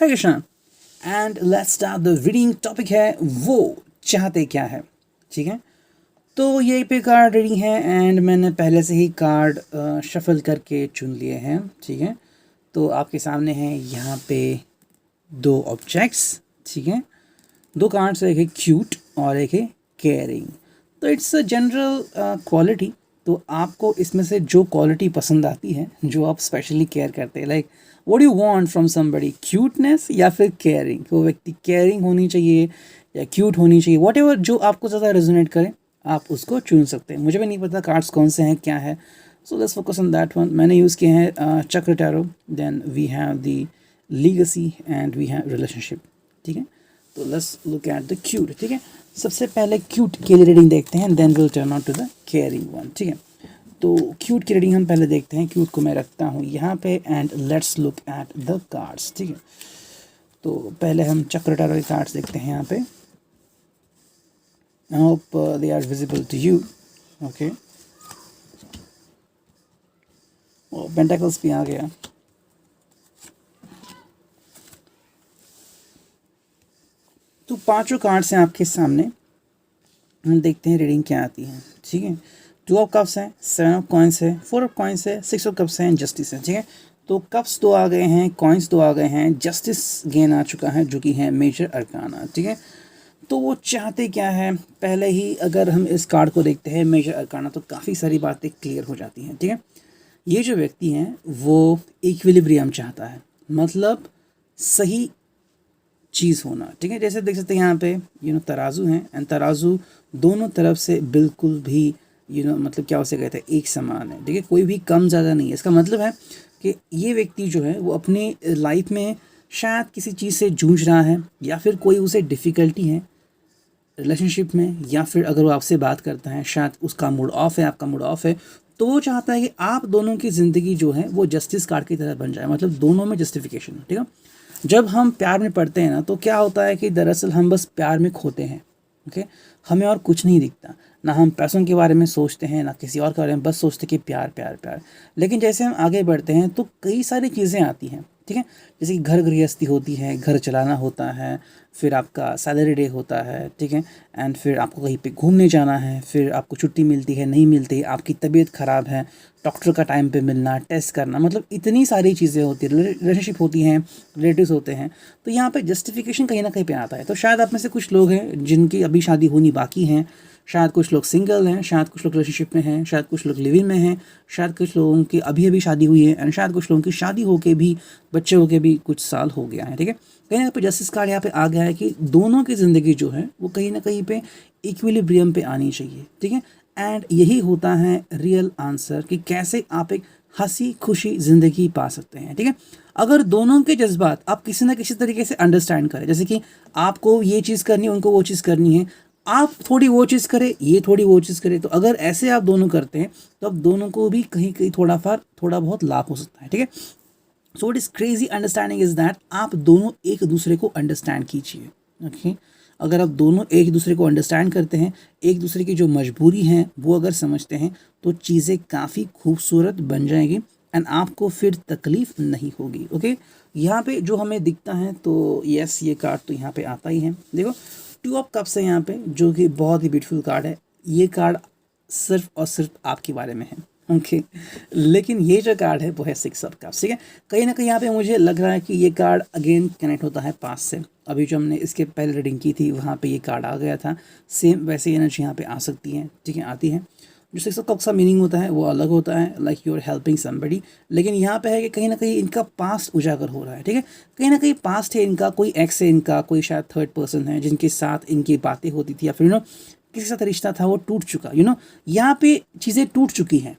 है Krishna and let's start the reading. Topic है वो चाहते क्या है। ठीक है, तो ये पे कार्ड रीडिंग है एंड मैंने पहले से ही कार्ड शफल करके चुन लिए हैं। ठीक है, तो आपके सामने हैं यहाँ पे दो ऑब्जेक्ट्स। ठीक है, दो कार्ड्स, एक है क्यूट और एक है केयरिंग। तो इट्स अ जनरल क्वालिटी। तो आपको इसमें से जो क्वालिटी पसंद आती है, जो आप स्पेशली केयर करते हैं, like what you want from somebody, cuteness या फिर केयरिंग, वो व्यक्ति केयरिंग होनी चाहिए या क्यूट होनी चाहिए, वॉट एवर जो आपको ज़्यादा रेजोनेट करे आप उसको चुन सकते हैं। मुझे भी नहीं पता कार्ड्स कौन से हैं क्या है, so let's focus on that one. मैंने यूज़ किए हैं chakra tarot, then we have the legacy and we have relationship. ठीक है, तो let's look at the cute. ठीक है, सबसे पहले क्यूट की रीडिंग देखते हैं, then will turn out to the caring one. ठीक है, तो क्यूट की रीडिंग हम पहले देखते हैं। क्यूट को मैं रखता हूँ यहाँ पे and let's look at the cards. ठीक है, तो पहले हम चक्र टैरो के कार्ड्स देखते हैं यहाँ पे। I hope they are visible to you. Okay, pentacles भी आ गया। तो पांचों कार्ड्स हैं आपके सामने, हम देखते हैं रीडिंग क्या आती है। ठीक है, 2 ऑफ कप्स है, 7 ऑफ कॉइन्स है, 4 ऑफ कॉइन्स है, 6 ऑफ कप्स है, जस्टिस है। ठीक है, तो कप्स 2 आ गए हैं, कॉइन्स 2 आ गए हैं, जस्टिस गेन आ चुका है जो कि है मेजर अरकाना। ठीक है, तो वो चाहते क्या है, पहले ही अगर हम इस कार्ड को देखते हैं मेजर अरकाना, तो काफ़ी सारी बातें क्लियर हो जाती हैं। ठीक है, ये जो व्यक्ति हैं वो इक्विलिब्रियम चाहता है, मतलब सही चीज़ होना। ठीक है, जैसे देख सकते हैं यहाँ पे तराजू हैं एंड तराजू दोनों तरफ से बिल्कुल भी मतलब क्या उसे कहते हैं, एक समान है। ठीक है, कोई भी कम ज़्यादा नहीं है। इसका मतलब है कि ये व्यक्ति जो है वो अपनी लाइफ में शायद किसी चीज़ से जूझ रहा है, या फिर कोई उसे डिफ़िकल्टी है रिलेशनशिप में, या फिर अगर वो आपसे बात करता है शायद उसका मूड ऑफ है, आपका मूड ऑफ है, तो वो चाहता है कि आप दोनों की ज़िंदगी जो है वो जस्टिस कार्ड की तरह बन जाए, मतलब दोनों में जस्टिफिकेशन। ठीक है, जब हम प्यार में पड़ते हैं ना, तो क्या होता है कि दरअसल हम बस प्यार में खोते हैं। ओके, हमें और कुछ नहीं दिखता, ना हम पैसों के बारे में सोचते हैं ना किसी और के बारे में, बस सोचते कि प्यार प्यार प्यार। लेकिन जैसे हम आगे बढ़ते हैं तो कई सारी चीज़ें आती हैं। ठीक है, जैसे कि घर गृहस्थी होती है, घर चलाना होता है, फिर आपका सैलरी डे होता है। ठीक है, एंड फिर आपको कहीं पे घूमने जाना है, फिर आपको छुट्टी मिलती है नहीं मिलती, आपकी तबीयत ख़राब है, डॉक्टर का टाइम पे मिलना, टेस्ट करना, मतलब इतनी सारी चीज़ें होती है, रिलेशनशिप होती हैं, रिलेटिव्स होते हैं। तो यहाँ पे जस्टिफिकेशन कहीं ना कहीं पे आता है। तो शायद आप में से कुछ लोग हैं जिनकी अभी शादी होनी बाकी हैं, शायद कुछ लोग सिंगल हैं, शायद कुछ लोग रिलेशनशिप में हैं, शायद कुछ लोग लिव इन में हैं, शायद कुछ लोगों की अभी अभी शादी हुई है एंड शायद कुछ लोगों की शादी होके भी, बच्चे होके भी कुछ साल हो गया है। ठीक है, कहीं ना कहीं जस्टिस कार्ड यहाँ पे आ गया है कि दोनों की ज़िंदगी जो है वो कहीं ना कहीं पे इक्विलिब्रियम पे आनी चाहिए। ठीक है, एंड यही होता है रियल आंसर कि कैसे आप एक हंसी खुशी ज़िंदगी पा सकते हैं। ठीक है, अगर दोनों के जज्बात आप किसी ना किसी तरीके से अंडरस्टैंड करें, जैसे कि आपको ये चीज़ करनी है, उनको वो चीज़ करनी है, आप थोड़ी वो चीज़ करें, ये थोड़ी वो चीज़ करें, तो अगर ऐसे आप दोनों करते हैं तो अब दोनों को भी कहीं कहीं थोड़ा बहुत लाभ हो सकता है। ठीक है, so it is crazy understanding is that आप दोनों एक दूसरे को अंडरस्टैंड कीजिए। ओके, अगर आप दोनों एक दूसरे को अंडरस्टैंड करते हैं, एक दूसरे की जो मजबूरी है वो अगर समझते हैं, तो चीज़ें काफ़ी खूबसूरत बन जाएंगी एंड आपको फिर तकलीफ नहीं होगी। ओके, यहाँ पे जो हमें दिखता है, तो यस ये कार्ड तो यहाँ पे आता ही है। देखो 2 ऑफ कप्स है यहाँ पे, जो कि बहुत ही ब्यूटीफुल कार्ड है। ये कार्ड सिर्फ और सिर्फ आपके बारे में है। ओके, लेकिन ये जो कार्ड है वो है 6 ऑफ कप्स। ठीक है, कहीं ना कहीं यहाँ पे मुझे लग रहा है कि ये कार्ड अगेन कनेक्ट होता है पास से। अभी जो हमने इसके पहले रीडिंग की थी वहाँ पे ये कार्ड आ गया था, सेम वैसे एनर्जी यहाँ पे आ सकती है। ठीक है, आती है। जो 6 ऑफ कप्स का मीनिंग होता है वो अलग होता है, like you are helping somebody, लेकिन यहाँ पे है कि कहीं ना कहीं इनका पास्ट उजागर हो रहा है। ठीक है, कहीं ना कहीं पास्ट है इनका, कोई एक्स है इनका, कोई शायद थर्ड पर्सन है जिनके साथ इनकी बातें होती थी, या फिर किसी के साथ रिश्ता था वो टूट चुका। यहाँ पे चीज़ें टूट चुकी हैं,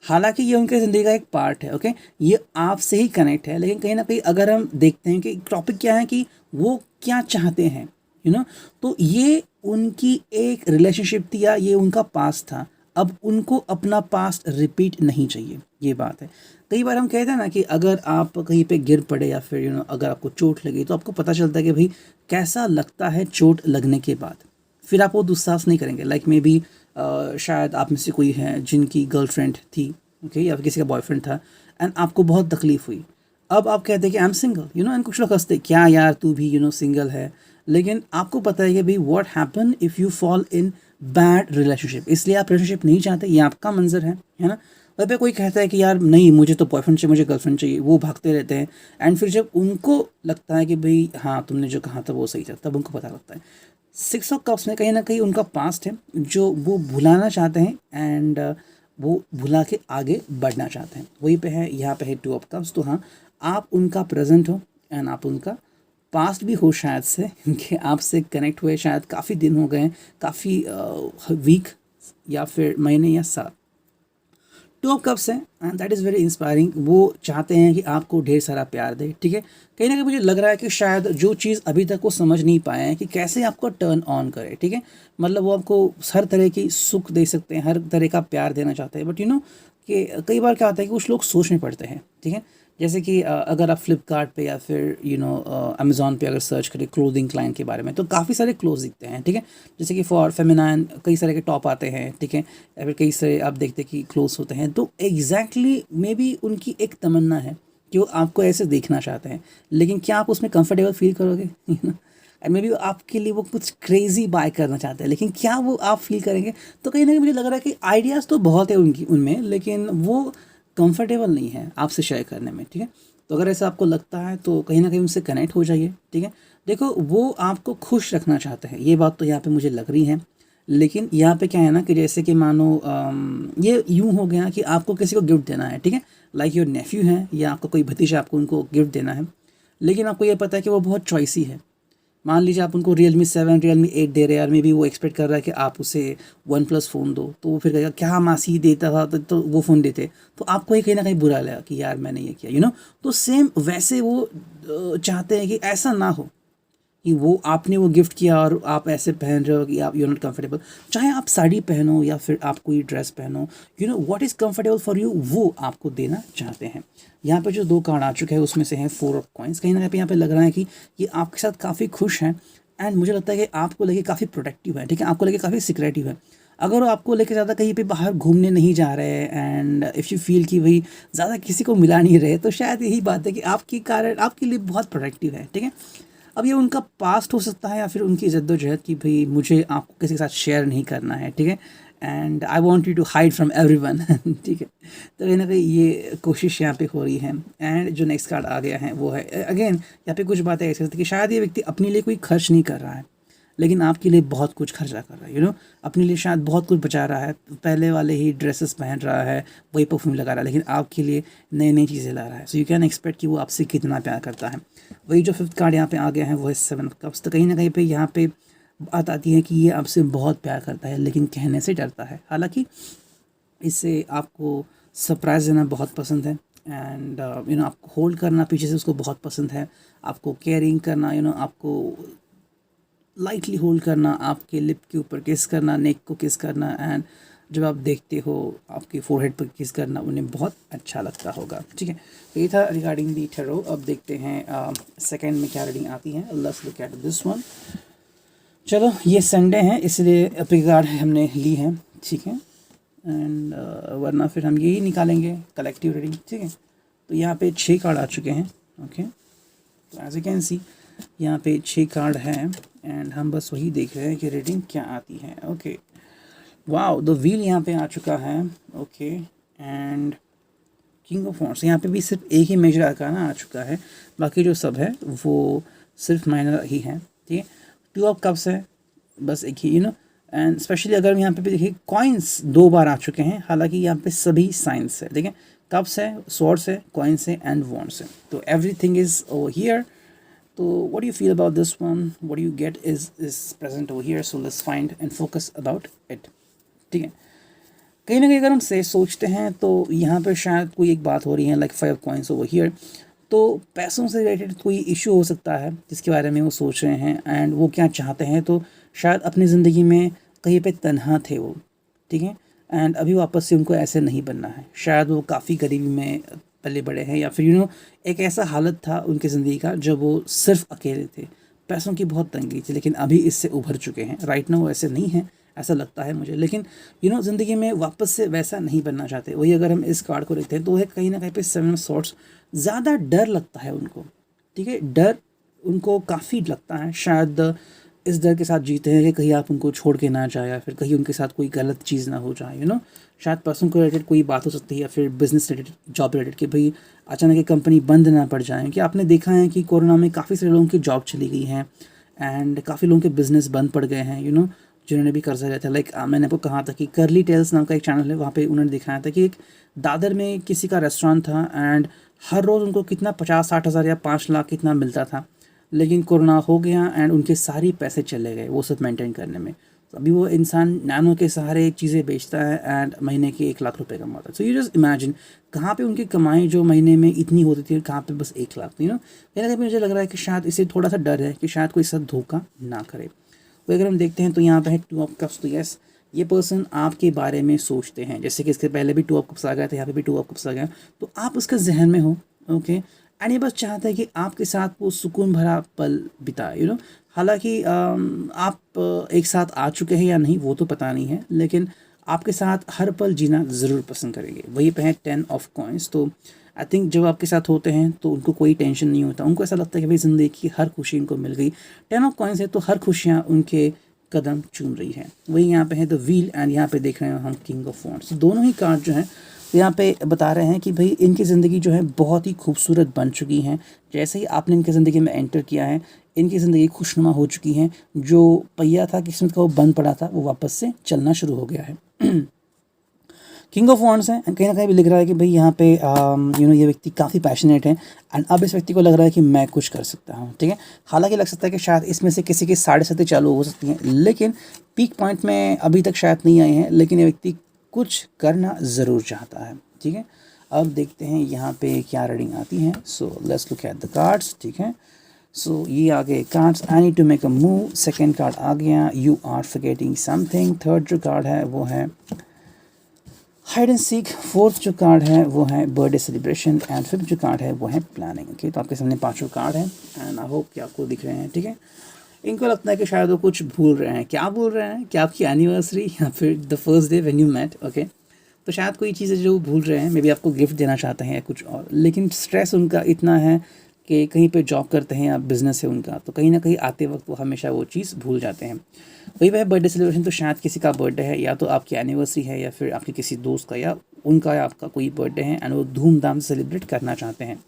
हालांकि ये उनके ज़िंदगी का एक पार्ट है। ओके, ये आपसे ही कनेक्ट है, लेकिन कहीं ना कहीं अगर हम देखते हैं कि टॉपिक क्या है कि वो क्या चाहते हैं, तो ये उनकी एक रिलेशनशिप थी या ये उनका पास्ट था, अब उनको अपना पास्ट रिपीट नहीं चाहिए। ये बात है। कई बार हम कहते हैं ना कि अगर आप कहीं पे गिर पड़े या फिर अगर आपको चोट लगी, तो आपको पता चलता है कि भाई कैसा लगता है चोट लगने के बाद, फिर आप वो दुस्साहस नहीं करेंगे। लाइक मे बी शायद आप में से कोई है जिनकी गर्लफ्रेंड थी, ओके, या फिर किसी का बॉयफ्रेंड था एंड आपको बहुत तकलीफ़ हुई, अब आप कहते हैं कि आई एम सिंगल, एंड कुछ लोग हंसते क्या यार तू भी सिंगल है, लेकिन आपको पता है कि भाई what happen if you fall in bad relationship, इसलिए आप रिलेशनशिप नहीं चाहते, ये आपका मंजर है ना। वह पे कोई कहता है कि यार नहीं मुझे तो बॉयफ्रेंड चाहिए, मुझे गर्लफ्रेंड चाहिए, वो भागते रहते हैं, एंड फिर जब उनको लगता है कि भाई हाँ तुमने जो कहा था वो सही था, तब उनको पता लगता है। सिक्स ऑफ कप्स में कहीं ना कहीं उनका पास्ट है जो वो भुलाना चाहते हैं, एंड वो भुला के आगे बढ़ना चाहते हैं, वहीं पे है। यहाँ पे है टू ऑफ कप्स, तो हाँ आप उनका प्रेजेंट हो एंड आप उनका पास्ट भी हो शायद से, कि आपसे कनेक्ट हुए शायद काफ़ी दिन हो गए हैं, काफ़ी वीक या फिर महीने या साल। टू ऑफ कप्स है and that is very inspiring. वो चाहते हैं कि आपको ढेर सारा प्यार दे, ठीक है। कहीं ना कहीं मुझे लग रहा है कि शायद जो चीज़ अभी तक वो समझ नहीं पाए हैं कि कैसे आपको टर्न ऑन करे, ठीक है। मतलब वो आपको हर तरह की सुख दे सकते हैं, हर तरह का प्यार देना चाहते हैं, बट कि कई बार क्या होता है कि कुछ लोग सोचने पड़ते हैं, ठीक है। जैसे कि अगर आप फ्लिपकार्ट पे या फिर अमेज़ॉन पे अगर सर्च करें क्लोथिंग क्लाइंट के बारे में, तो काफ़ी सारे क्लोथ्स दिखते हैं, ठीक है। जैसे कि फॉर फेमिनाइन कई सारे के टॉप आते हैं, ठीक है, या फिर कई सारे आप देखते हैं कि क्लोथ्स होते हैं। तो एग्जैक्टली मे बी उनकी एक तमन्ना है कि वो आपको ऐसे देखना चाहते हैं, लेकिन क्या आप उसमें कंफर्टेबल फील करोगे? एंड मे बी आपके लिए वो कुछ क्रेजी बाय करना चाहते हैं, लेकिन क्या वो आप फील करेंगे? तो कहीं ना कहीं मुझे लग रहा है कि आइडियाज़ तो बहुत है उनमें, लेकिन वो कंफर्टेबल नहीं है आपसे शेयर करने में, ठीक है। तो अगर ऐसा आपको लगता है तो कहीं ना कहीं उनसे कनेक्ट हो जाइए, ठीक है। देखो वो आपको खुश रखना चाहते हैं, ये बात तो यहाँ पे मुझे लग रही है, लेकिन यहाँ पे क्या है ना कि जैसे कि मानो ये यूँ हो गया कि आपको किसी को गिफ्ट देना है, ठीक है, लाइक योर नेफ्यू है या आपका कोई भतीजा, आपको उनको गिफ्ट देना है, लेकिन आपको ये पता है कि वो बहुत चॉइसी है। मान लीजिए आप उनको Realme 7 Realme 8 दे रहे हैं, और मे बी वो एक्सपेक्ट कर रहा है कि आप उसे वन प्लस फ़ोन दो, तो वो फिर कहेगा क्या मासी देता था तो वो फ़ोन देते, तो आपको ये कहीं ना कहीं बुरा लगा कि यार मैंने ये किया, तो सेम वैसे वो चाहते हैं कि ऐसा ना हो कि वो आपने वो गिफ्ट किया और आप ऐसे पहन रहे हो कि आप नॉट कंफर्टेबल। चाहे आप साड़ी पहनो या फिर आप कोई ड्रेस पहनो, what is comfortable for you, वो आपको देना चाहते हैं। यहाँ पे जो दो कार्ड आ चुके हैं उसमें से हैं 4 ऑफ कॉइन्स। कहीं ना कहीं यहाँ पे लग रहा है कि ये आपके साथ काफ़ी खुश हैं, एंड मुझे लगता है कि आपको लेके काफ़ी प्रोटेक्टिव है, ठीक है, आपको लेके काफ़ी सिक्रेटिव है। अगर वो आपको लेके ज़्यादा कहीं पे बाहर घूमने नहीं जा रहे हैं, एंड इफ़ यू फील कि भाई ज़्यादा किसी को मिला नहीं रहे, तो शायद यही बात है कि आपकी कारण आपके लिए बहुत प्रोटेक्टिव है, ठीक है। अब ये उनका पास्ट हो सकता है या फिर उनकी जद्दोजहद कि भाई मुझे आपको किसी के साथ शेयर नहीं करना है, ठीक है, and I want you to hide from everyone, ठीक है। तो कहीं ना कहीं ये कोशिश यहाँ पे हो रही है। एंड जो नेक्स्ट कार्ड आ गया है वो है अगेन, यहाँ पे कुछ बातें ऐसी होती कि शायद ये व्यक्ति अपने लिए कोई खर्च नहीं कर रहा है, लेकिन आपके लिए बहुत कुछ खर्चा कर रहा है, अपने लिए शायद बहुत कुछ बचा रहा है, पहले वाले ही ड्रेसेस पहन रहा है, वही परफ्यूम लगा रहा है, लेकिन आपके लिए नई नई चीज़ें ला रहा है। सो यू कैन एक्सपेक्ट कि वो आपसे कितना प्यार करता है। वही जो फिफ्थ कार्ड यहाँ पे आ गया है वो है 7 ऑफ कप्स। तो कहीं ना कहीं पे यहाँ पे बात आती है कि ये आपसे बहुत प्यार करता है, लेकिन कहने से डरता है। हालांकि इससे आपको सरप्राइज़ देना बहुत पसंद है, एंड आपको होल्ड करना पीछे से उसको बहुत पसंद है, आपको केयरिंग करना, आपको लाइटली होल्ड करना, आपके लिप के ऊपर किस करना, नेक को किस करना, एंड जब आप देखते हो आपके फोरहेड पर किस करना, उन्हें बहुत अच्छा लगता होगा, ठीक है। तो ये था रिगार्डिंग दी टैरो। अब देखते हैं सेकंड में क्या रीडिंग आती है। Let's look at this one. चलो ये संडे है इसलिए पिक कार्ड हमने ली है, ठीक है, एंड वरना फिर हम यही निकालेंगे कलेक्टिव रीडिंग, ठीक है। तो यहाँ पे 6 कार्ड आ चुके हैं, ओके। तो एज यू कैन सी यहाँ पे 6 कार्ड हैं, एंड हम बस वही देख रहे हैं कि रीडिंग क्या आती है, ओके। वाओ, द व्हील यहाँ पे आ चुका है, okay, and king of wands. यहाँ पे भी सिर्फ एक ही मेजर आर्काना आ चुका है, बाकी जो सब है वो सिर्फ माइनर ही है, ठीक है। 2 ऑफ कप्स है, बस एक ही, एंड स्पेशली अगर यहाँ पे भी देखिए कॉइन्स 2 बार आ चुके हैं, हालांकि यहाँ पे सभी साइंस है, ठीक है। कप्स है, स्वॉर्ड्स है, कॉइन्स है, एंड वॉन्ड्स है, तो एवरीथिंग इज ओवर हियर। तो what do you feel about this one? What do you get is present over here, so let's find and focus about it, ठीक है। कहीं ना कहीं अगर हम से सोचते हैं तो यहाँ पे शायद कोई एक बात हो रही है, लाइक 5 कॉइन्स ओवर हियर। तो पैसों से रिलेटेड कोई इशू हो सकता है जिसके बारे में वो सोच रहे हैं, एंड वो क्या चाहते हैं, तो शायद अपनी ज़िंदगी में कहीं पे तन्हा थे वो, ठीक है, एंड अभी वापस से उनको ऐसे नहीं बनना है। शायद वो काफ़ी गरीबी में पले बड़े हैं, या फिर एक ऐसा हालत था उनकी ज़िंदगी का जब वो सिर्फ अकेले थे, पैसों की बहुत तंगी थी, लेकिन अभी इससे उभर चुके हैं। राइट नाउ वो ऐसे नहीं हैं, ऐसा लगता है मुझे। लेकिन ज़िंदगी में वापस से वैसा नहीं बनना चाहते। वही अगर हम इस कार्ड को देखते हैं तो वह कहीं ना कहीं पे 7 ऑफ सॉर्ड्स, ज़्यादा डर लगता है उनको, ठीक है, डर उनको काफ़ी लगता है। शायद इस डर के साथ जीते हैं कि कहीं आप उनको छोड़ के ना जाए या फिर कहीं उनके साथ कोई गलत चीज़ ना हो जाए। शायद पर्सन को रिलेटेड कोई बात हो सकती है या फिर बिजनेस रिलेटेड, जॉब रिलेटेड, कि भाई अचानक ये कंपनी बंद ना पड़ जाए। कि आपने देखा है कि कोरोना में काफ़ी सारे लोगों की जॉब चली गई हैं एंड काफ़ी लोगों के बिजनेस बंद पड़ गए हैं, जिन्होंने भी कर्जा लिया था। लाइक मैंने आपको कहा था कि करली टेल्स नाम का एक चैनल है, वहाँ पे उन्होंने दिखाया था कि एक दादर में किसी का रेस्टोरेंट था एंड हर रोज़ उनको कितना 50-60 हज़ार या 5 लाख कितना मिलता था। लेकिन कोरोना हो गया एंड उनके सारे पैसे चले गए वो सब मेंटेन करने में। तो अभी वो इंसान नैनो के सहारे चीज़ें बेचता है एंड महीने के 1 लाख रुपए कमाता है। सो यू जस्ट इमेजिन कहाँ पे उनकी कमाई जो महीने में इतनी होती थी, कहाँ पे बस 1 लाख। कहीं ना कहीं मुझे लग रहा है कि शायद इसे थोड़ा सा डर है कि शायद कोई साथ धोखा ना करे। तो अगर हम देखते हैं तो यहाँ पे है 2 ऑफ कप्स। तो यस, ये पर्सन आपके बारे में सोचते हैं, जैसे कि इसके पहले भी 2 ऑफ कप्स आ गया था, यहाँ पे भी 2 ऑफ कप्स आ गया। तो आप उसके जहन में हो, ओके, एंड ये बस चाहता है कि आपके साथ वो सुकून भरा पल बिताए। हालांकि आप एक साथ आ चुके हैं या नहीं वो तो पता नहीं है, लेकिन आपके साथ हर पल जीना ज़रूर पसंद करेंगे। वही पे है 10 ऑफ कॉइन्स। तो आई थिंक जब आपके साथ होते हैं तो उनको कोई टेंशन नहीं होता, उनको ऐसा लगता है कि भाई ज़िंदगी की हर खुशी उनको मिल गई। 10 ऑफ कॉइन्स है तो हर खुशियाँ उनके कदम चूम रही है। वही यहाँ पे है द व्हील एंड यहाँ पे देख रहे हैं हम किंग ऑफ वॉन्ड्स। दोनों ही कार्ड जो हैं यहाँ पे बता रहे हैं कि भाई इनकी ज़िंदगी जो है बहुत ही खूबसूरत बन चुकी हैं। जैसे ही आपने इनकी ज़िंदगी में एंटर किया है, इनकी ज़िंदगी खुशनुमा हो चुकी है। जो पहिया था किस्मत का वो बंद पड़ा था, वो वापस से चलना शुरू हो गया है। किंग ऑफ वॉन्ड्स है, कहीं ना कहीं भी लिख रहा है कि भाई यहाँ पे ये व्यक्ति काफ़ी पैशनेट है एंड अब इस व्यक्ति को लग रहा है कि मैं कुछ कर सकता हूँ, ठीक है। हालांकि लग सकता है कि शायद इसमें से किसी की 7.5 चालू हो सकती हैं, लेकिन पीक पॉइंट में अभी तक शायद नहीं आए हैं। लेकिन ये व्यक्ति कुछ करना ज़रूर चाहता है, ठीक है। अब देखते हैं यहाँ पे क्या रीडिंग आती है। So let's look at the cards, ठीक है। सो ये आ गए cards, I need to make a move. Second card आ गया, you are forgetting something. Third जो कार्ड है वो है हाइड एंड सीक। फोर्थ जो कार्ड है वो है बर्थडे सेलिब्रेशन एंड फिफ्थ जो कार्ड है वो है प्लानिंग। ओके, तो आपके सामने 5 कार्ड हैं एंड आई होप कि आपको दिख रहे हैं, ठीक है। इनको लगता है कि शायद वो कुछ भूल रहे हैं। क्या भूल रहे हैं? क्या आपकी एनिवर्सरी या फिर the first day when you met? Okay, तो शायद कोई चीज़ें जो भूल रहे हैं, मे बी आपको गिफ्ट देना चाहते हैं या कुछ और। लेकिन स्ट्रेस उनका इतना है कि कहीं पे जॉब करते हैं या बिजनेस है उनका, तो कहीं ना कहीं आते वक्त वो हमेशा वो चीज़ भूल जाते हैं। वही वह बर्थडे सेलिब्रेशन, तो शायद किसी का बर्थडे है, या तो आपकी एनिवर्सरी है या फिर आपके किसी दोस्त का या उनका या आपका कोई बर्थडे है एंड वो धूमधाम से सेलिब्रेट करना चाहते हैं।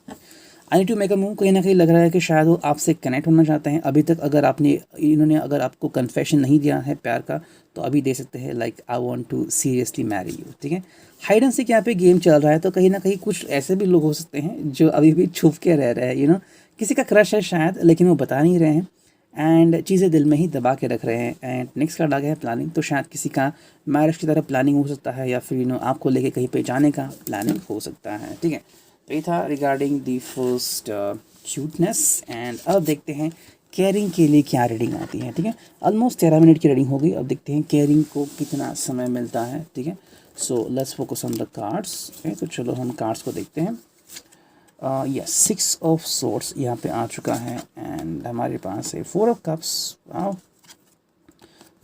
I need to make a move, कहीं ना कहीं लग रहा है कि शायद वो आपसे कनेक्ट होना चाहते हैं। अभी तक अगर इन्होंने अगर आपको कन्फेशन नहीं दिया है प्यार का, तो अभी दे सकते हैं, like I want to seriously marry you, ठीक है। हाइड एंड सीक यहाँ पे गेम चल रहा है, तो कहीं ना कहीं कुछ ऐसे भी लोग हो सकते हैं जो अभी भी छुप के रह रहे हैं, किसी का क्रश है शायद, लेकिन वो बता नहीं रहे हैं एंड चीज़ें दिल में ही दबा के रख रहे हैं। एंड नेक्स्ट कार्ड आ गया है प्लानिंग, तो शायद किसी का मैरिज की तरह प्लानिंग हो सकता है या फिर आपको लेके कहीं पे जाने का प्लानिंग हो सकता है, ठीक है। तो ये था regarding the first cuteness. And अब देखते हैं केयरिंग के लिए क्या रीडिंग आती है, ठीक है। ऑलमोस्ट 13 मिनट की रीडिंग हो गई। अब देखते हैं केयरिंग को कितना समय मिलता है, ठीक है। So let's focus on the cards. तो चलो हम कार्ड्स को देखते हैं। यस, 6 ऑफ सोर्ड्स यहाँ पे आ चुका है एंड हमारे पास है 4 of cups. Wow,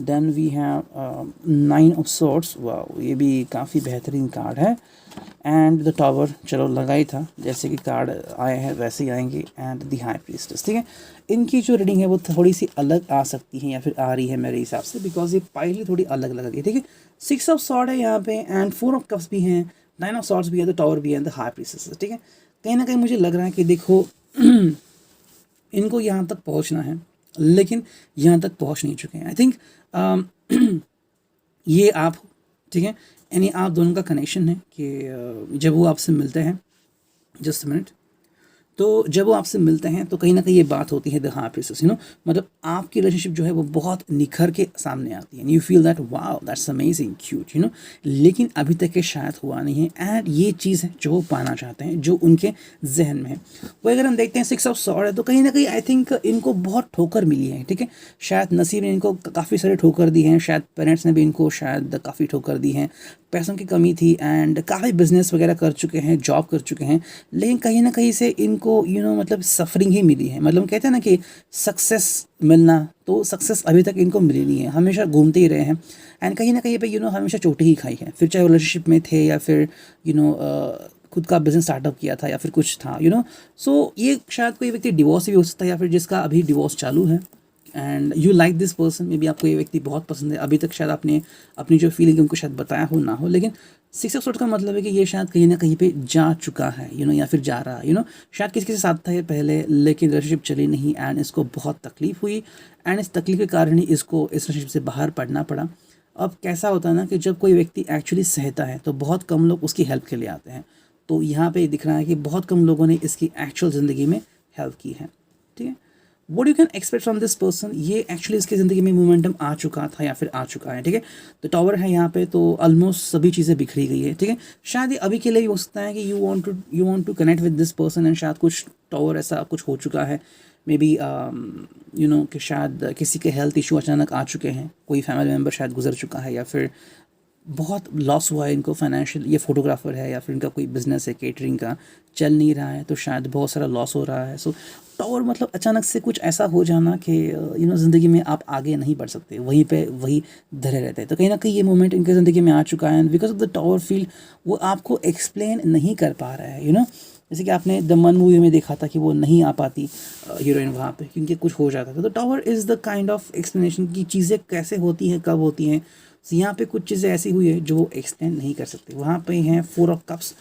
then we have 9 of swords. Wow, ये भी काफ़ी बेहतरीन कार्ड है। एंड द टावर, चलो लगा ही था, जैसे कि कार्ड आए हैं वैसे ही आएंगे। एंड द हाई प्रीस्टेस, ठीक है। इनकी जो रीडिंग है वो थोड़ी सी अलग आ सकती है या फिर आ रही है मेरे हिसाब से, बिकॉज ये पाइल थोड़ी अलग लग रही है, ठीक है। 6 ऑफ सॉर्ड है यहाँ पे एंड 4 ऑफ कप्स भी हैं, 9 ऑफ सॉर्ड्स भी है, द टावर भी है, द हाई प्रीस्टेस, ठीक है। कहीं ना कहीं मुझे लग रहा है कि देखो इनको यहाँ तक पहुँचना है, लेकिन यहाँ तक पहुँच नहीं चुके हैं। आई थिंक ये आप, ठीक है, यानी आप दोनों का कनेक्शन है कि जब वो आपसे मिलते हैं, जस्ट मिनट, तो जब वो आपसे मिलते हैं तो कहीं ना कहीं ये बात होती है द हाई प्रीस्टेस, मतलब आपकी रिलेशनशिप जो है वो बहुत निखर के सामने आती है। You feel that wow that's amazing cute, लेकिन अभी तक ये शायद हुआ नहीं है। एंड ये चीज़ है जो वो पाना चाहते हैं, जो उनके जहन में है। वो अगर हम देखते हैं 6 ऑफ सॉर्ड है, तो कहीं ना कहीं आई थिंक इनको बहुत ठोकर मिली है, ठीक है। शायद नसीब ने इनको काफ़ी सारे ठोकर दी हैं, शायद पेरेंट्स ने भी इनको शायद काफ़ी ठोकर दी हैं, पैसों की कमी थी एंड काफ़ी बिजनेस वगैरह कर चुके हैं, जॉब कर चुके हैं, लेकिन कहीं ना कहीं से इनको मतलब सफरिंग ही मिली है। मतलब कहते हैं ना कि सक्सेस मिलना, तो सक्सेस अभी तक इनको मिली नहीं है, हमेशा घूमते ही रहे हैं एंड कहीं ना कहीं पे हमेशा चोटी ही खाई है। फिर चाहे रिलेशनशिप में थे या फिर खुद का बिजनेस स्टार्टअप किया था या फिर कुछ था सो ये शायद कोई व्यक्ति डिवोर्स भी हो सकता है या फिर जिसका अभी डिवोर्स चालू है and you like this person, may be आपको ये व्यक्ति बहुत पसंद है। अभी तक शायद आपने अपनी जो फीलिंग उनको शायद बताया हो ना हो, लेकिन 6 ऑफ का मतलब है कि ये शायद कहीं ना कहीं पे जा चुका है या फिर जा रहा है शायद किसी के साथ था ये पहले, लेकिन रिलेशनशिप चली नहीं एंड इसको बहुत तकलीफ हुई एंड इस तकलीफ के कारण ही इसको इस रिलेशनशिप से बाहर पड़ना पड़ा। अब कैसा होता है ना कि जब कोई व्यक्ति एक्चुअली सहता है तो बहुत कम लोग उसकी हेल्प के लिए आते हैं। तो यहाँ पे दिख रहा है कि बहुत कम लोगों ने इसकी एक्चुअल ज़िंदगी में हेल्प की है। ठीक है, what you can expect from this person, ये एक्चुअली इसकी ज़िंदगी में मोमेंटम आ चुका था या फिर आ चुका है। ठीक है, तो टावर है यहाँ पे, तो ऑलमोस्ट सभी चीज़ें बिखरी गई है। ठीक है, शायद ये अभी के लिए भी हो सकता है कि you want to connect with this person and शायद कुछ टावर ऐसा कुछ हो चुका है, मे बी कि शायद किसी के हेल्थ इशू अचानक आ चुके हैं, कोई फैमिली मेम्बर शायद गुजर चुका है या फिर बहुत लॉस हुआ है इनको फाइनेंशियल, ये फोटोग्राफर है या फिर इनका कोई बिजनेस है केटरिंग का, चल नहीं रहा है तो शायद बहुत सारा लॉस हो रहा है। सो टावर मतलब अचानक से कुछ ऐसा हो जाना कि ज़िंदगी में आप आगे नहीं बढ़ सकते, वहीं पे वही धरे रहते हैं। तो कहीं ना कहीं ये मोमेंट इनके ज़िंदगी में आ चुका है and because of the tower field वो आपको एक्सप्लेन नहीं कर पा रहा है जैसे कि आपने द मन मूवी में देखा था कि वो नहीं आ पाती हीरोइन वहाँ पे क्योंकि कुछ हो जाता था। तो tower is the kind of explanation की चीज़ें कैसे होती हैं, कब होती हैं। तो यहाँ पे कुछ चीज़ें ऐसी हुई है जो वो एक्सप्लेन नहीं कर सकते। वहाँ पे हैं 4 ऑफ कप्स,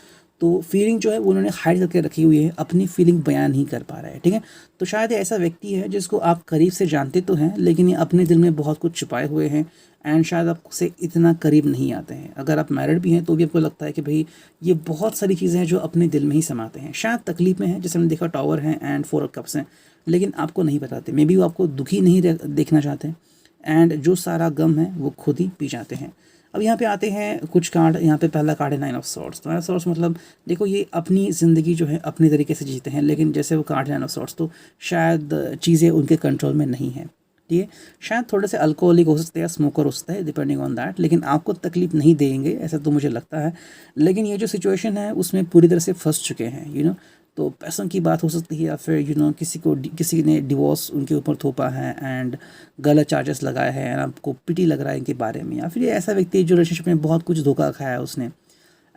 तो फीलिंग जो है वो उन्होंने हाइड करके रखी हुई है, अपनी फीलिंग बयान नहीं कर पा रहा है। ठीक है, तो शायद ये ऐसा व्यक्ति है जिसको आप करीब से जानते तो हैं लेकिन ये अपने दिल में बहुत कुछ छुपाए हुए हैं एंड शायद आपसे इतना करीब नहीं आते हैं। अगर आप मैरिड भी हैं तो भी आपको लगता है कि भाई ये बहुत सारी चीज़ें हैं जो अपने दिल में ही समाते हैं। शायद तकलीफ में है, जैसे हमने देखा टावर हैं एंड 4 ऑफ कप्स हैं, लेकिन आपको नहीं बताते, मे बी वो आपको दुखी नहीं देखना चाहते हैं एंड जो सारा गम है वो खुद ही पी जाते हैं। अब यहाँ पे आते हैं कुछ कार्ड। यहाँ पे पहला कार्ड है 9 ऑफ सॉर्ड्स। तो 9 ऑफ सॉर्ड्स मतलब देखो ये अपनी ज़िंदगी जो है अपनी तरीके से जीते हैं, लेकिन जैसे वो कार्ड 9 ऑफ सॉर्ड्स तो शायद चीज़ें उनके कंट्रोल में नहीं है। ठीक है, शायद थोड़े से अल्कोहलिक हो सकते हैं, स्मोकर हो सकता है, डिपेंडिंग ऑन दैट, लेकिन आपको तकलीफ नहीं देंगे ऐसा तो मुझे लगता है। लेकिन ये जो सिचुएशन है उसमें पूरी तरह से फंस चुके हैं तो पैसों की बात हो सकती है या फिर किसी ने डिवोर्स उनके ऊपर थोपा है एंड गलत चार्जेस लगाए हैं एंड आपको पिटी लग रहा है इनके बारे में, या फिर ये ऐसा व्यक्ति जो रिलेशनशिप में बहुत कुछ धोखा खाया है उसने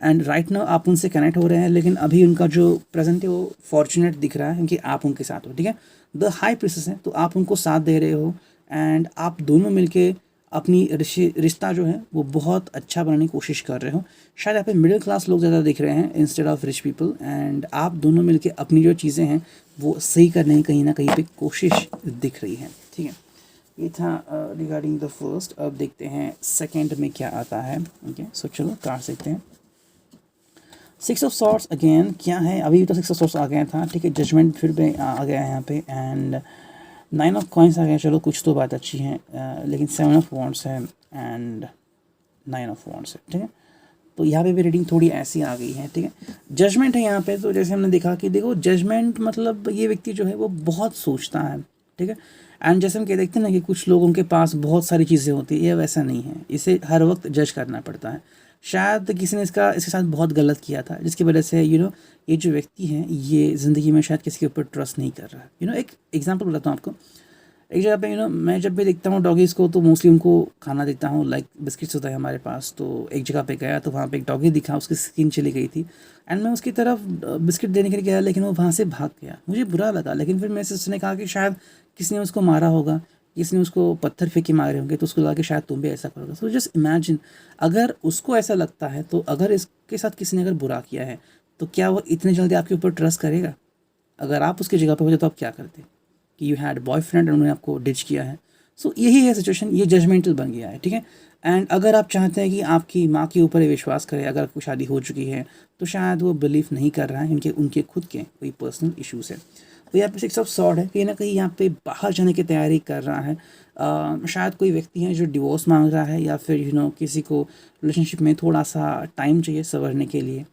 एंड राइट नाउ आप उनसे कनेक्ट हो रहे हैं, लेकिन अभी उनका जो प्रेजेंट है वो फॉर्चुनेट दिख रहा है क्योंकि आप उनके साथ हो। ठीक है, द हाई प्रिंसेस है, तो आप उनको साथ दे रहे हो एंड आप दोनों मिलके अपनी रिश्ता जो है वो बहुत अच्छा बनाने की कोशिश कर रहे हो। शायद यहाँ पे मिडिल क्लास लोग ज़्यादा दिख रहे हैं instead of rich people and आप दोनों मिलके अपनी जो चीज़ें हैं वो सही करने की कहीं ना कहीं पे कोशिश दिख रही है। ठीक है, ये था रिगार्डिंग द फर्स्ट। अब देखते हैं सेकंड में क्या आता है। ओके, सो चलो कार्ड देखते हैं। 6 ऑफ सॉर्ड्स अगेन क्या है, अभी तो 6 ऑफ सॉर्ड्स आ गया था। ठीक है, जजमेंट फिर भी आ गया है यहाँ पे एंड 9 ऑफ कॉइन्स आ गया। चलो कुछ तो बात अच्छी है, लेकिन 7 ऑफ वॉन्ड्स है एंड 9 ऑफ वॉन्ड्स है। ठीक है, तो यहाँ पे भी रीडिंग थोड़ी ऐसी आ गई है। ठीक है, जजमेंट है यहाँ पे, तो जैसे हमने देखा कि देखो जजमेंट मतलब ये व्यक्ति जो है वो बहुत सोचता है। ठीक है, एंड जैसे हम कह देखते हैं ना कि कुछ लोगों के पास बहुत सारी चीज़ें होती है, ये वैसा नहीं है, इसे हर वक्त जज करना पड़ता है। शायद किसी ने इसके साथ बहुत गलत किया था जिसकी वजह से ये जो व्यक्ति है ये ज़िंदगी में शायद किसी के ऊपर ट्रस्ट नहीं कर रहा है। एक एग्जांपल बताता हूँ आपको। एक जगह पे मैं जब भी देखता हूँ डॉगीज़ को तो मोस्टली उनको खाना देता हूँ, लाइक बिस्किट्स होता है हमारे पास। तो एक जगह पे गया तो वहाँ पे एक डॉगी दिखा, उसकी स्किन चली गई थी एंड मैं उसकी तरफ बिस्किट देने के लिए गया, लेकिन वो वहाँ से भाग गया। मुझे बुरा लगा, लेकिन फिर मेरे सिस्टर ने कहा कि शायद किसी ने उसको मारा होगा, किसी ने उसको पत्थर फेंक के मारे होंगे, तो उसको लगा कि शायद तुम भी ऐसा करोगे। सो जस्ट इमेजिन, अगर उसको ऐसा लगता है तो अगर इसके साथ किसी ने अगर बुरा किया है तो क्या वो इतने जल्दी आपके ऊपर ट्रस्ट करेगा? अगर आप उसकी जगह पर होते तो आप क्या करते कि यू हैड बॉयफ्रेंड और उन्होंने आपको डिच किया है। सो यही है सिचुएशन, ये जजमेंटल बन गया है। ठीक है, एंड अगर आप चाहते हैं कि आपकी माँ के ऊपर विश्वास करे, अगर आपको शादी हो चुकी है तो शायद वो बिलीव नहीं कर रहा है, उनके खुद के कोई पर्सनल इश्यूज़ है। तो यहाँ पे 6 ऑफ सॉर्ड है, कहीं ना कहीं यहाँ पे बाहर जाने की तैयारी कर रहा है। शायद कोई व्यक्ति है जो डिवोर्स मांग रहा है या फिर किसी को रिलेशनशिप में थोड़ा सा टाइम चाहिए संवरने के लिए।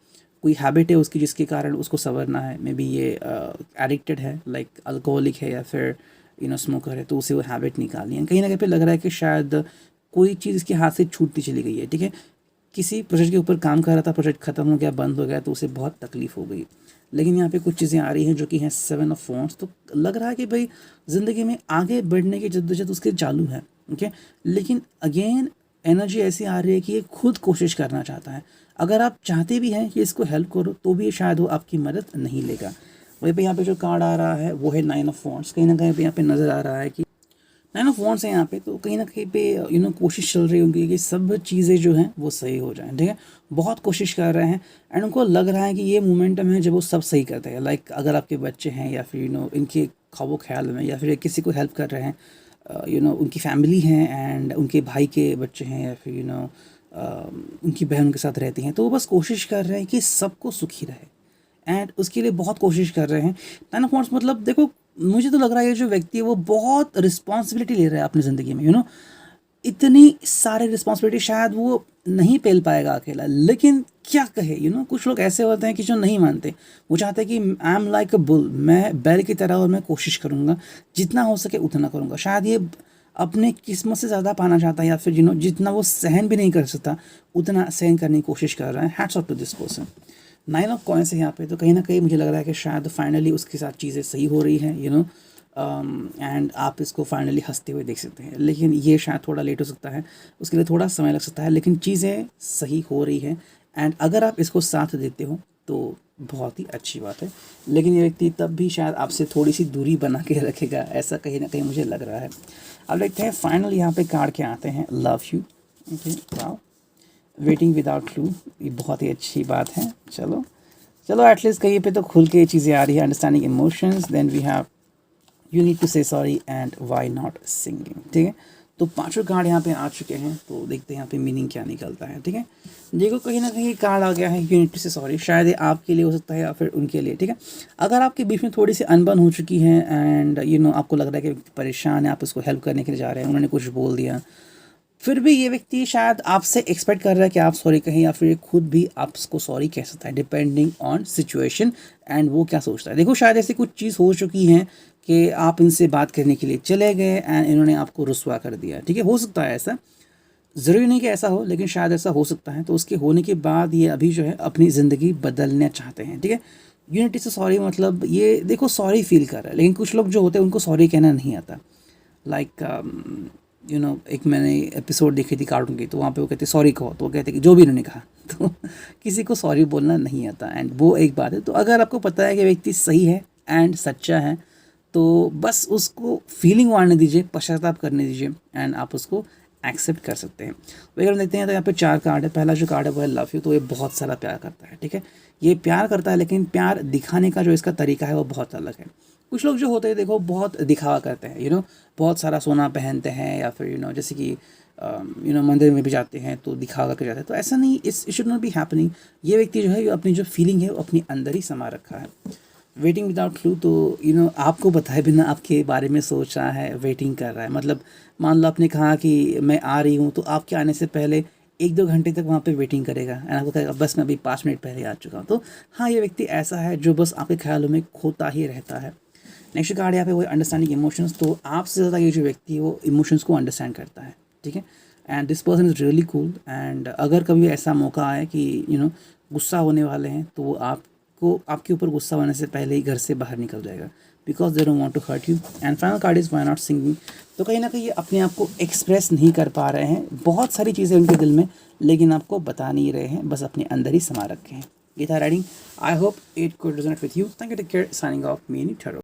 कोई हैबिट है उसकी जिसके कारण उसको संवरना है, मे बी ये एडिक्टेड है, लाइक अल्कोहलिक है या फिर स्मोकर है, तो उसे वो हैबिट निकालनी है। कहीं ना कहीं पे लग रहा है कि शायद कोई चीज़ इसके हाथ से छूटती चली गई है। ठीक है, किसी प्रोजेक्ट के ऊपर काम कर रहा था, प्रोजेक्ट खत्म हो गया, बंद हो गया, तो उसे बहुत तकलीफ हो गई। लेकिन यहाँ पे कुछ चीज़ें आ रही हैं जो कि हैं 7 ऑफ वॉन्ड्स, तो लग रहा है कि भाई ज़िंदगी में आगे बढ़ने की जद्दोजहद उसके चालू है। ओके, लेकिन अगेन एनर्जी ऐसी आ रही है कि ये खुद कोशिश करना चाहता है। अगर आप चाहते भी हैं कि इसको हेल्प करो तो भी शायद वो आपकी मदद नहीं लेगा। वहीं पे यहाँ पे जो कार्ड आ रहा है वो है 9 ऑफ वॉन्ड्स। कहीं ना कहीं पे यहाँ पे नज़र आ रहा है कि 9 ऑफ वॉन्ड्स है यहाँ पे, तो कहीं ना कहीं पे कोशिश चल रही होगी कि सब चीज़ें जो हैं वो सही हो जाएं। ठीक है, बहुत कोशिश कर रहे हैं एंड उनको लग रहा है कि ये मोमेंटम है जब वो सब सही करते हैं। लाइक अगर आपके बच्चे हैं या फिर इनके ख्वाबो ख्याल में, या फिर किसी को हेल्प कर रहे हैं, उनकी फैमिली हैं एंड उनके भाई के बच्चे हैं, या फिर उनकी बहन के साथ रहती हैं, तो वो बस कोशिश कर रहे हैं कि सबको सुखी रहे एंड उसके लिए बहुत कोशिश कर रहे हैं। 9 ऑफ वॉन्ड्स मतलब देखो, मुझे तो लग रहा है ये जो व्यक्ति है वो बहुत रिस्पॉन्सिबिलिटी ले रहा है अपनी ज़िंदगी में। इतनी सारे रिस्पॉन्सिबिलिटी शायद वो नहीं पेल पाएगा अकेला, लेकिन क्या कहे। कुछ लोग ऐसे होते हैं कि जो नहीं मानते, वो चाहते हैं कि I am like a bull, मैं बैल की तरह और मैं कोशिश करूँगा, जितना हो सके उतना करूँगा। शायद ये अपने किस्मत से ज़्यादा पाना चाहता है, या फिर जितना वो सहन भी नहीं कर सकता उतना सहन करने की कोशिश कर रहा है। Hats off to this person. 9 of coins है यहाँ पे, तो कहीं ना कहीं मुझे लग रहा है कि शायद फाइनली उसके साथ चीज़ें सही हो रही हैं, एंड आप इसको फाइनली हंसते हुए देख सकते हैं। लेकिन ये शायद थोड़ा लेट हो सकता है, उसके लिए थोड़ा समय लग सकता है, लेकिन चीज़ें सही हो रही हैं एंड अगर आप इसको साथ देते हो तो बहुत ही अच्छी बात है। लेकिन ये व्यक्ति तब भी शायद आपसे थोड़ी सी दूरी बना के रखेगा, ऐसा कहीं ना कहीं मुझे लग रहा है। अब देखते हैं फाइनल यहाँ पे कार्ड क्या आते हैं। Love you, okay, wow, waiting without clue, ये बहुत ही अच्छी बात है। चलो एटलीस्ट कहीं पे तो खुल के चीज़ें आ रही है। Understanding emotions, then we have you need to say sorry and why not singing. ठीक है, तो पांचों कार्ड यहाँ पे आ चुके हैं, तो देखते हैं यहाँ पे मीनिंग क्या निकलता है। ठीक है, देखो कहीं ना कहीं कार्ड आ गया है you need to say sorry. शायद ये आपके लिए हो सकता है या फिर उनके लिए। ठीक है, अगर आपके बीच में थोड़ी सी अनबन हो चुकी है एंड आपको लग रहा है कि परेशान है, आप उसको हेल्प करने के लिए जा रहे हैं, उन्होंने कुछ बोल दिया, फिर भी ये व्यक्ति शायद आपसे एक्सपेक्ट कर रहा है कि आप सॉरी कहें, या फिर खुद भी आपको सॉरी कह सकता है, डिपेंडिंग ऑन सिचुएशन एंड वो क्या सोचता है। देखो शायद ऐसी कुछ चीज़ हो चुकी है कि आप इनसे बात करने के लिए चले गए एंड इन्होंने आपको रुस्वा कर दिया। ठीक है, हो सकता है ऐसा, ज़रूरी नहीं कि ऐसा हो, लेकिन शायद ऐसा हो सकता है। तो उसके होने के बाद ये अभी जो है अपनी ज़िंदगी बदलना चाहते हैं। ठीक है, यूनिटी से सॉरी मतलब ये देखो सॉरी फील कर रहा है, लेकिन कुछ लोग जो होते हैं उनको सॉरी कहना नहीं आता। लाइक एक मैंने एपिसोड देखी थी कार्टून की, तो वहाँ पे वो कहते सॉरी कहो, तो वो कहते कि जो भी उन्होंने कहा, तो किसी को सॉरी बोलना नहीं आता एंड वो एक बात है। तो अगर आपको पता है कि व्यक्ति सही है एंड सच्चा है, तो बस उसको फीलिंग आने दीजिए, पश्चाताप करने दीजिए एंड आप उसको एक्सेप्ट कर सकते हैं। तो अगर देखते हैं तो यहाँ पे 4 कार्ड है। पहला जो कार्ड है वो है लव यू, तो ये बहुत सारा प्यार करता है। ठीक है, ये प्यार करता है, लेकिन प्यार दिखाने का जो इसका तरीका है वो बहुत अलग है। कुछ लोग जो होते हैं देखो बहुत दिखावा करते हैं, बहुत सारा सोना पहनते हैं, या फिर जैसे कि मंदिर में भी जाते हैं तो दिखावा करके जाते हैं, तो ऐसा नहीं, it should not be happening. ये व्यक्ति जो है अपनी जो फीलिंग है वो अपनी अंदर ही समा रखा है। वेटिंग विदाउट क्लू, तो आपको बताए बिना आपके बारे में सोच रहा है, वेटिंग कर रहा है। मतलब मान लो आपने कहा कि मैं आ रही हूँ, तो आपके आने से पहले 1-2 घंटे तक वहाँ पे वेटिंग करेगा एंड आपको कहेगा बस मैं अभी 5 मिनट पहले आ चुका हूँ। तो हाँ, ये व्यक्ति ऐसा है जो बस आपके ख्यालों में खोता ही रहता है। नेक्स्ट कार्ड यहाँ पे वो अंडरस्टैंडिंग इमोशंस, तो आपसे ज़्यादा ये जो व्यक्ति है वो इमोशंस को अंडरस्टैंड करता है। ठीक है, and this person is really cool and अगर कभी ऐसा मौका आए कि गुस्सा होने वाले हैं, तो वो आपको आपके ऊपर गुस्सा होने से पहले ही घर से बाहर निकल जाएगा, because they don't want to hurt you. And final card is why not singing, तो कहीं ना कहीं ये अपने आप को एक्सप्रेस नहीं कर पा रहे हैं, बहुत सारी चीज़ें उनके दिल में, लेकिन आपको बता नहीं रहे हैं, बस अपने अंदर ही समा रखे हैं। ये था reading. I hope it could resonate with you. Thank you, take care, signing off, मी एनी ठहरो।